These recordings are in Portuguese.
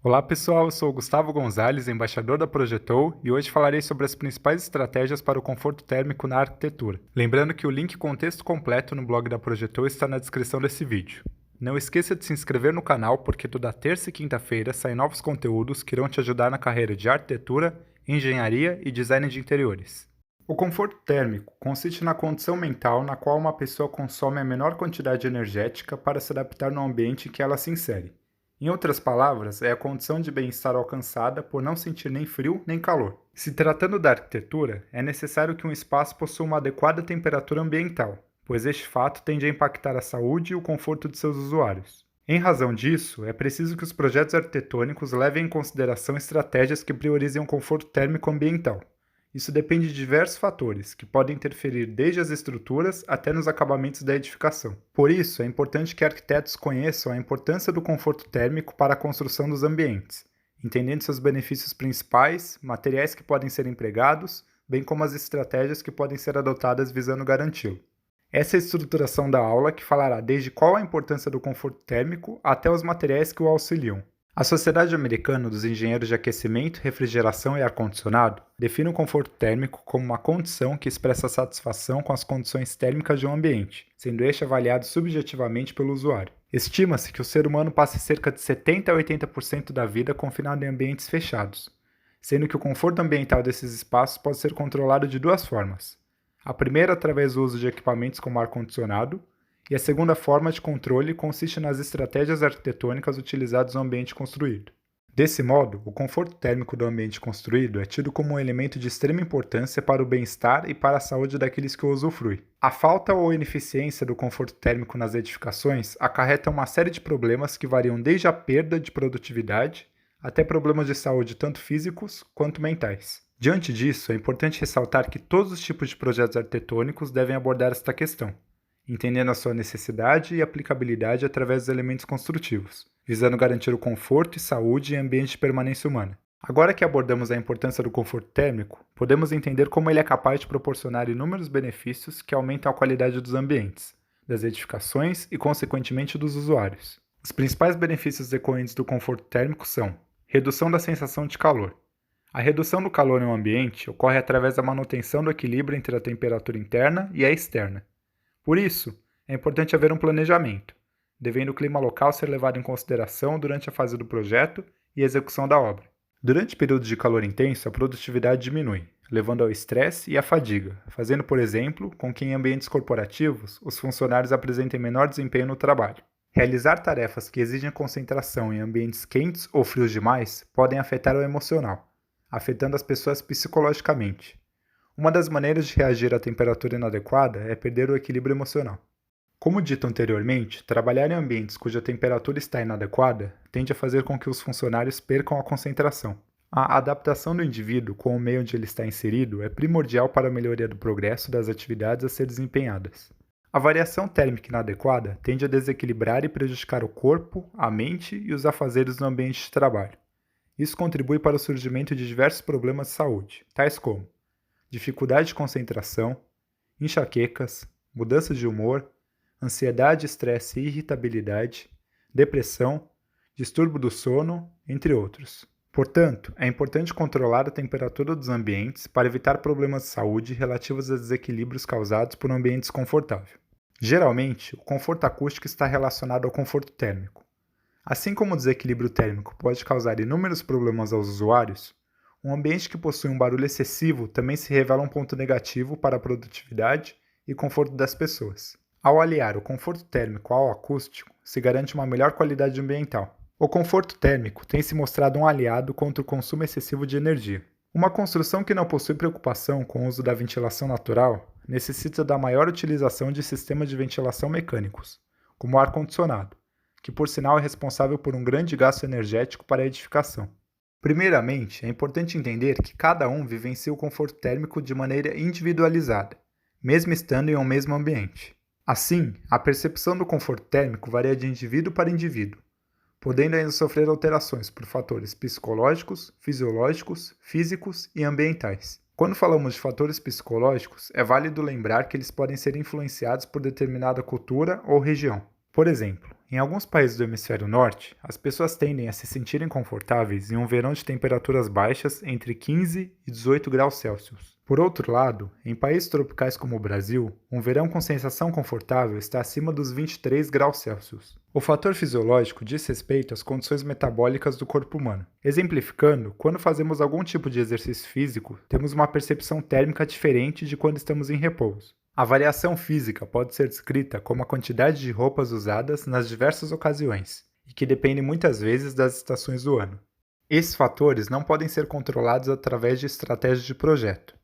Olá pessoal, eu sou o Gustavo Gonzalez, embaixador da Projetou, e hoje falarei sobre as principais estratégias para o conforto térmico na arquitetura. Lembrando que o link com o texto completo no blog da Projetou está na descrição desse vídeo. Não esqueça de se inscrever no canal porque toda terça e quinta-feira saem novos conteúdos que irão te ajudar na carreira de arquitetura, engenharia e design de interiores. O conforto térmico consiste na condição mental na qual uma pessoa consome a menor quantidade energética para se adaptar no ambiente em que ela se insere. Em outras palavras, é a condição de bem-estar alcançada por não sentir nem frio nem calor. Se tratando da arquitetura, é necessário que um espaço possua uma adequada temperatura ambiental, pois este fato tende a impactar a saúde e o conforto de seus usuários. Em razão disso, é preciso que os projetos arquitetônicos levem em consideração estratégias que priorizem o conforto térmico ambiental. Isso depende de diversos fatores, que podem interferir desde as estruturas até nos acabamentos da edificação. Por isso, é importante que arquitetos conheçam a importância do conforto térmico para a construção dos ambientes, entendendo seus benefícios principais, materiais que podem ser empregados, bem como as estratégias que podem ser adotadas visando garanti-lo. Essa é a estruturação da aula que falará desde qual a importância do conforto térmico até os materiais que o auxiliam. A Sociedade Americana dos Engenheiros de Aquecimento, Refrigeração e Ar-Condicionado define o conforto térmico como uma condição que expressa satisfação com as condições térmicas de um ambiente, sendo este avaliado subjetivamente pelo usuário. Estima-se que o ser humano passe cerca de 70 a 80% da vida confinado em ambientes fechados, sendo que o conforto ambiental desses espaços pode ser controlado de duas formas. A primeira através do uso de equipamentos como ar-condicionado, e a segunda forma de controle consiste nas estratégias arquitetônicas utilizadas no ambiente construído. Desse modo, o conforto térmico do ambiente construído é tido como um elemento de extrema importância para o bem-estar e para a saúde daqueles que o usufruem. A falta ou ineficiência do conforto térmico nas edificações acarreta uma série de problemas que variam desde a perda de produtividade até problemas de saúde tanto físicos quanto mentais. Diante disso, é importante ressaltar que todos os tipos de projetos arquitetônicos devem abordar esta questão, entendendo a sua necessidade e aplicabilidade através dos elementos construtivos, visando garantir o conforto e saúde em ambiente de permanência humana. Agora que abordamos a importância do conforto térmico, podemos entender como ele é capaz de proporcionar inúmeros benefícios que aumentam a qualidade dos ambientes, das edificações e, consequentemente, dos usuários. Os principais benefícios decorrentes do conforto térmico são: redução da sensação de calor. A redução do calor em um ambiente ocorre através da manutenção do equilíbrio entre a temperatura interna e a externa. Por isso, é importante haver um planejamento, devendo o clima local ser levado em consideração durante a fase do projeto e execução da obra. Durante períodos de calor intenso, a produtividade diminui, levando ao estresse e à fadiga, fazendo, por exemplo, com que em ambientes corporativos os funcionários apresentem menor desempenho no trabalho. Realizar tarefas que exigem concentração em ambientes quentes ou frios demais podem afetar o emocional, afetando as pessoas psicologicamente. Uma das maneiras de reagir à temperatura inadequada é perder o equilíbrio emocional. Como dito anteriormente, trabalhar em ambientes cuja temperatura está inadequada tende a fazer com que os funcionários percam a concentração. A adaptação do indivíduo com o meio onde ele está inserido é primordial para a melhoria do progresso das atividades a ser desempenhadas. A variação térmica inadequada tende a desequilibrar e prejudicar o corpo, a mente e os afazeres no ambiente de trabalho. Isso contribui para o surgimento de diversos problemas de saúde, tais como dificuldade de concentração, enxaquecas, mudanças de humor, ansiedade, estresse e irritabilidade, depressão, distúrbio do sono, entre outros. Portanto, é importante controlar a temperatura dos ambientes para evitar problemas de saúde relativos a desequilíbrios causados por um ambiente desconfortável. Geralmente, o conforto acústico está relacionado ao conforto térmico. Assim como o desequilíbrio térmico pode causar inúmeros problemas aos usuários, um ambiente que possui um barulho excessivo também se revela um ponto negativo para a produtividade e conforto das pessoas. Ao aliar o conforto térmico ao acústico, se garante uma melhor qualidade ambiental. O conforto térmico tem se mostrado um aliado contra o consumo excessivo de energia. Uma construção que não possui preocupação com o uso da ventilação natural necessita da maior utilização de sistemas de ventilação mecânicos, como o ar-condicionado, que por sinal é responsável por um grande gasto energético para a edificação. Primeiramente, é importante entender que cada um vivencia o conforto térmico de maneira individualizada, mesmo estando em um mesmo ambiente. Assim, a percepção do conforto térmico varia de indivíduo para indivíduo, podendo ainda sofrer alterações por fatores psicológicos, fisiológicos, físicos e ambientais. Quando falamos de fatores psicológicos, é válido lembrar que eles podem ser influenciados por determinada cultura ou região. Por exemplo, Em alguns países do hemisfério norte, as pessoas tendem a se sentirem confortáveis em um verão de temperaturas baixas entre 15 e 18 graus Celsius. Por outro lado, em países tropicais como o Brasil, um verão com sensação confortável está acima dos 23 graus Celsius. O fator fisiológico diz respeito às condições metabólicas do corpo humano. Exemplificando, quando fazemos algum tipo de exercício físico, temos uma percepção térmica diferente de quando estamos em repouso. A variação física pode ser descrita como a quantidade de roupas usadas nas diversas ocasiões, e que depende muitas vezes das estações do ano. Esses fatores não podem ser controlados através de estratégias de projeto,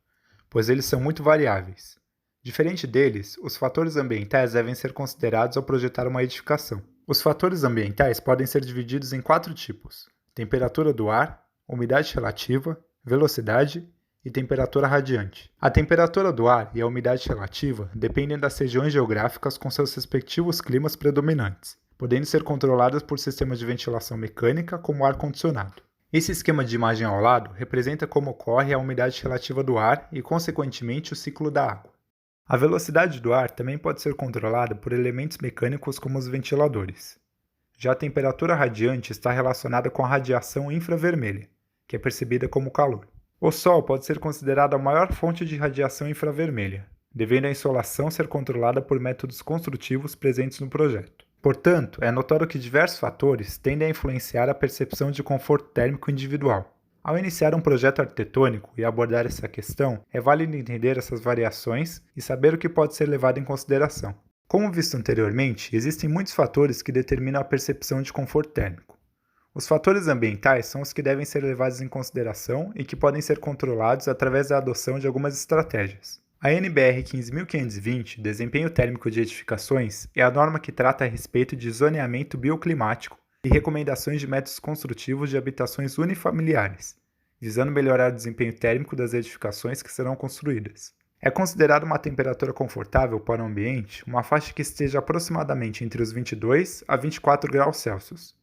pois eles são muito variáveis. Diferente deles, os fatores ambientais devem ser considerados ao projetar uma edificação. Os fatores ambientais podem ser divididos em 4 tipos: temperatura do ar, umidade relativa, velocidade e temperatura radiante. A temperatura do ar e a umidade relativa dependem das regiões geográficas com seus respectivos climas predominantes, podendo ser controladas por sistemas de ventilação mecânica como o ar-condicionado. Esse esquema de imagem ao lado representa como ocorre a umidade relativa do ar e, consequentemente, o ciclo da água. A velocidade do ar também pode ser controlada por elementos mecânicos como os ventiladores. Já a temperatura radiante está relacionada com a radiação infravermelha, que é percebida como calor. O Sol pode ser considerado a maior fonte de radiação infravermelha, devendo a insolação ser controlada por métodos construtivos presentes no projeto. Portanto, é notório que diversos fatores tendem a influenciar a percepção de conforto térmico individual. Ao iniciar um projeto arquitetônico e abordar essa questão, é válido entender essas variações e saber o que pode ser levado em consideração. Como visto anteriormente, existem muitos fatores que determinam a percepção de conforto térmico. Os fatores ambientais são os que devem ser levados em consideração e que podem ser controlados através da adoção de algumas estratégias. A NBR 15520, Desempenho Térmico de Edificações, é a norma que trata a respeito de zoneamento bioclimático e recomendações de métodos construtivos de habitações unifamiliares, visando melhorar o desempenho térmico das edificações que serão construídas. É considerada uma temperatura confortável para o ambiente uma faixa que esteja aproximadamente entre os 22 a 24 graus Celsius,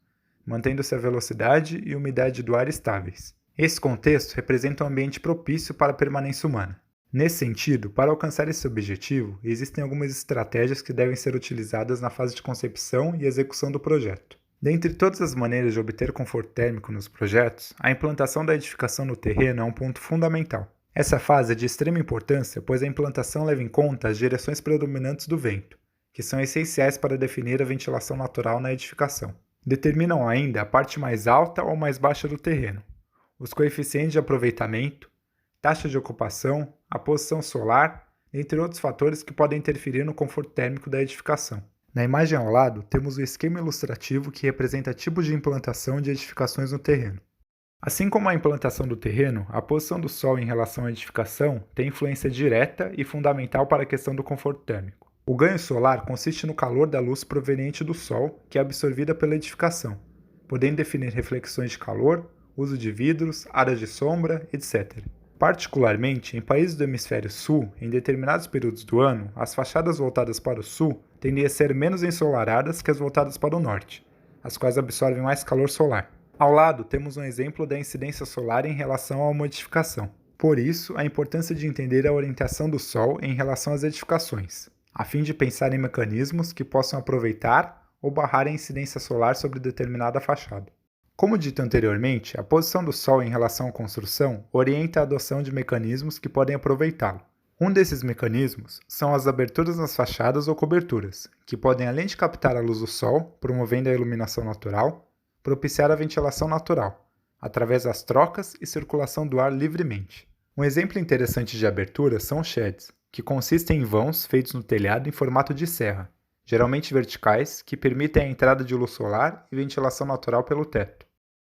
mantendo-se a velocidade e umidade do ar estáveis. Esse contexto representa um ambiente propício para a permanência humana. Nesse sentido, para alcançar esse objetivo, existem algumas estratégias que devem ser utilizadas na fase de concepção e execução do projeto. Dentre todas as maneiras de obter conforto térmico nos projetos, a implantação da edificação no terreno é um ponto fundamental. Essa fase é de extrema importância, pois a implantação leva em conta as direções predominantes do vento, que são essenciais para definir a ventilação natural na edificação. Determinam ainda a parte mais alta ou mais baixa do terreno, os coeficientes de aproveitamento, taxa de ocupação, a posição solar, entre outros fatores que podem interferir no conforto térmico da edificação. Na imagem ao lado, temos o esquema ilustrativo que representa tipos de implantação de edificações no terreno. Assim como a implantação do terreno, a posição do Sol em relação à edificação tem influência direta e fundamental para a questão do conforto térmico. O ganho solar consiste no calor da luz proveniente do Sol, que é absorvida pela edificação, podendo definir reflexões de calor, uso de vidros, áreas de sombra, etc. Particularmente, em países do hemisfério sul, em determinados períodos do ano, as fachadas voltadas para o sul tendem a ser menos ensolaradas que as voltadas para o norte, as quais absorvem mais calor solar. Ao lado, temos um exemplo da incidência solar em relação a uma edificação. Por isso, a importância de entender a orientação do Sol em relação às edificações, a fim de pensar em mecanismos que possam aproveitar ou barrar a incidência solar sobre determinada fachada. Como dito anteriormente, a posição do Sol em relação à construção orienta a adoção de mecanismos que podem aproveitá-lo. Um desses mecanismos são as aberturas nas fachadas ou coberturas, que podem, além de captar a luz do Sol, promovendo a iluminação natural, propiciar a ventilação natural, através das trocas e circulação do ar livremente. Um exemplo interessante de abertura são os sheds, que consistem em vãos feitos no telhado em formato de serra, geralmente verticais, que permitem a entrada de luz solar e ventilação natural pelo teto.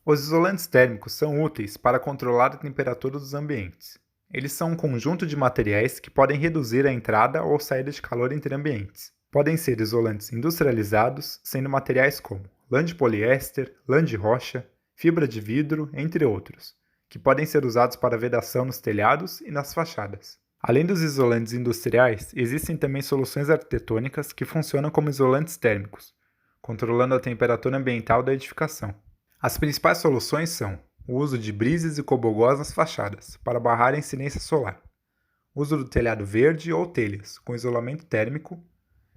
Os isolantes térmicos são úteis para controlar a temperatura dos ambientes. Eles são um conjunto de materiais que podem reduzir a entrada ou saída de calor entre ambientes. Podem ser isolantes industrializados, sendo materiais como lã de poliéster, lã de rocha, fibra de vidro, entre outros, que podem ser usados para vedação nos telhados e nas fachadas. Além dos isolantes industriais, existem também soluções arquitetônicas que funcionam como isolantes térmicos, controlando a temperatura ambiental da edificação. As principais soluções são o uso de brises e cobogós nas fachadas, para barrar a incidência solar, uso do telhado verde ou telhas, com isolamento térmico,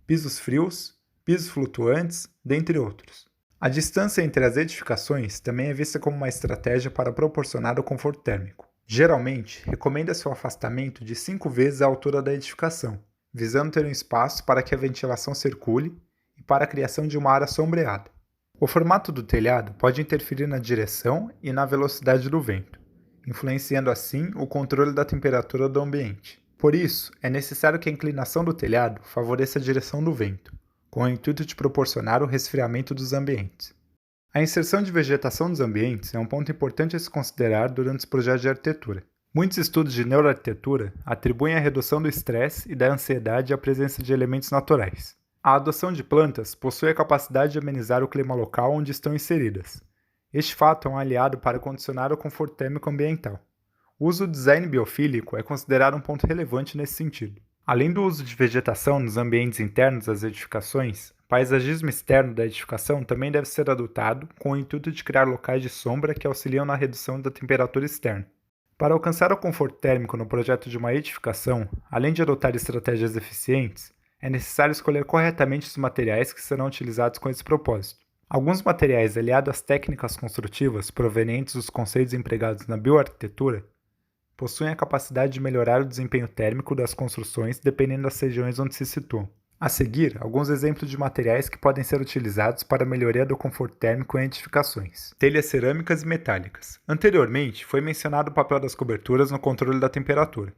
pisos frios, pisos flutuantes, dentre outros. A distância entre as edificações também é vista como uma estratégia para proporcionar o conforto térmico. Geralmente, recomenda-se o afastamento de 5 vezes a altura da edificação, visando ter um espaço para que a ventilação circule e para a criação de uma área sombreada. O formato do telhado pode interferir na direção e na velocidade do vento, influenciando assim o controle da temperatura do ambiente. Por isso, é necessário que a inclinação do telhado favoreça a direção do vento, com o intuito de proporcionar o resfriamento dos ambientes. A inserção de vegetação nos ambientes é um ponto importante a se considerar durante os projetos de arquitetura. Muitos estudos de neuroarquitetura atribuem a redução do estresse e da ansiedade à presença de elementos naturais. A adoção de plantas possui a capacidade de amenizar o clima local onde estão inseridas. Este fato é um aliado para condicionar o conforto térmico ambiental. O uso do design biofílico é considerado um ponto relevante nesse sentido. Além do uso de vegetação nos ambientes internos das edificações, o paisagismo externo da edificação também deve ser adotado com o intuito de criar locais de sombra que auxiliam na redução da temperatura externa. Para alcançar o conforto térmico no projeto de uma edificação, além de adotar estratégias eficientes, é necessário escolher corretamente os materiais que serão utilizados com esse propósito. Alguns materiais aliados às técnicas construtivas provenientes dos conceitos empregados na bioarquitetura possuem a capacidade de melhorar o desempenho térmico das construções dependendo das regiões onde se situam. A seguir, alguns exemplos de materiais que podem ser utilizados para a melhoria do conforto térmico em edificações. Telhas cerâmicas e metálicas. Anteriormente, foi mencionado o papel das coberturas no controle da temperatura.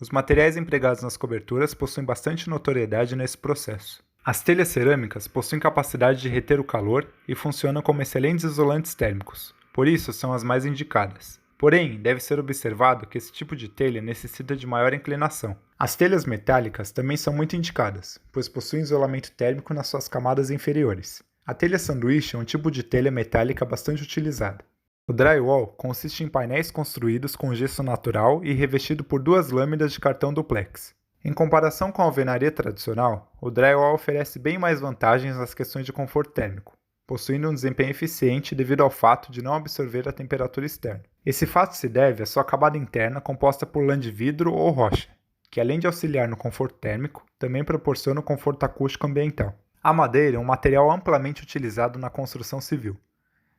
Os materiais empregados nas coberturas possuem bastante notoriedade nesse processo. As telhas cerâmicas possuem capacidade de reter o calor e funcionam como excelentes isolantes térmicos, por isso são as mais indicadas. Porém, deve ser observado que esse tipo de telha necessita de maior inclinação. As telhas metálicas também são muito indicadas, pois possuem isolamento térmico nas suas camadas inferiores. A telha sanduíche é um tipo de telha metálica bastante utilizada. O drywall consiste em painéis construídos com gesso natural e revestido por 2 lâminas de cartão duplex. Em comparação com a alvenaria tradicional, o drywall oferece bem mais vantagens nas questões de conforto térmico, possuindo um desempenho eficiente devido ao fato de não absorver a temperatura externa. Esse fato se deve à sua camada interna composta por lã de vidro ou rocha, que além de auxiliar no conforto térmico, também proporciona o conforto acústico ambiental. A madeira é um material amplamente utilizado na construção civil,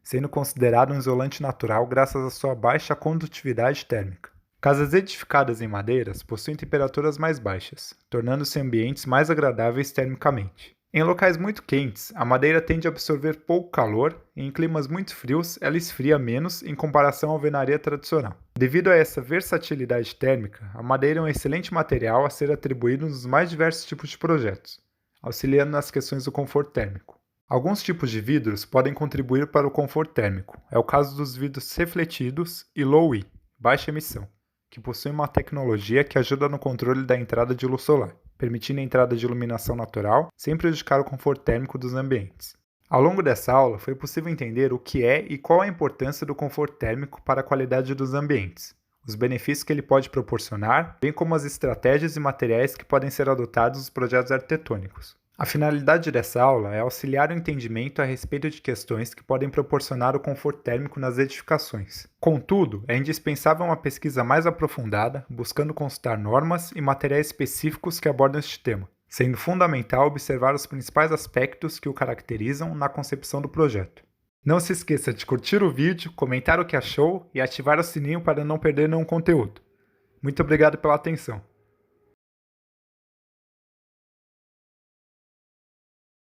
sendo considerado um isolante natural graças à sua baixa condutividade térmica. Casas edificadas em madeiras possuem temperaturas mais baixas, tornando-se ambientes mais agradáveis termicamente. Em locais muito quentes, a madeira tende a absorver pouco calor e em climas muito frios ela esfria menos em comparação à alvenaria tradicional. Devido a essa versatilidade térmica, a madeira é um excelente material a ser atribuído nos mais diversos tipos de projetos, auxiliando nas questões do conforto térmico. Alguns tipos de vidros podem contribuir para o conforto térmico. É o caso dos vidros refletidos e low-E, baixa emissão, que possuem uma tecnologia que ajuda no controle da entrada de luz solar, permitindo a entrada de iluminação natural sem prejudicar o conforto térmico dos ambientes. Ao longo dessa aula, foi possível entender o que é e qual a importância do conforto térmico para a qualidade dos ambientes, os benefícios que ele pode proporcionar, bem como as estratégias e materiais que podem ser adotados nos projetos arquitetônicos. A finalidade dessa aula é auxiliar o entendimento a respeito de questões que podem proporcionar o conforto térmico nas edificações. Contudo, é indispensável uma pesquisa mais aprofundada, buscando consultar normas e materiais específicos que abordam este tema, sendo fundamental observar os principais aspectos que o caracterizam na concepção do projeto. Não se esqueça de curtir o vídeo, comentar o que achou e ativar o sininho para não perder nenhum conteúdo. Muito obrigado pela atenção.